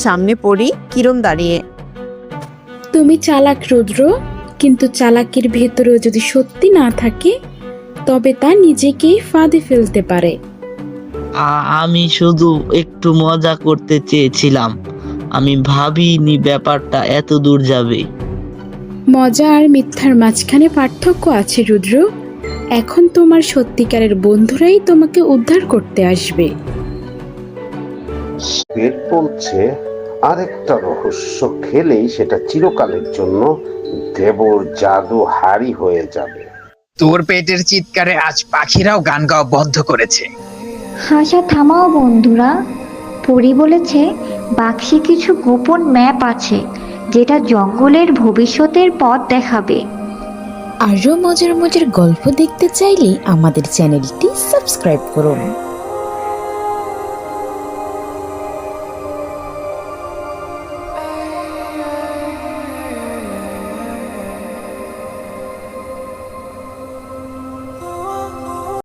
সামনে পড়ি কিরণ দাঁড়িয়ে। তুমি চালাক রুদ্র, কিন্তু চালাকির ভেতরেও যদি সত্যি না থাকে তবে তা নিজেকেই ফাঁদে ফেলতে পারে। আমি শুধু একটু মজা করতে চেয়েছিলাম। আমি ভাবিনি ব্যাপারটা এত দূর যাবে। মজা আর মিথ্যার মাঝখানে পার্থক্য আছে রুদ্র। এখন তোমার সত্যিকারের বন্ধুরাই তোমাকে উদ্ধার করতে আসবে। পেট বলছে আরেকটা রহস্য খেলেই সেটা চিরকালের জন্য দেবর জাদু হারি হয়ে যাবে। তোর পেটের চিৎকারে আজ পাখিরাও গান গাওয়া বন্ধ করেছে। হাসা থামাও বন্ধুরা। পরি বলেছে বাক্সে কিছু গোপন ম্যাপ আছে যেটা জঙ্গলের ভবিষ্যতের পথ দেখাবে। আরও মজার মজার গল্প দেখতে চাইলে আমাদের চ্যানেলটি সাবস্ক্রাইব করুন।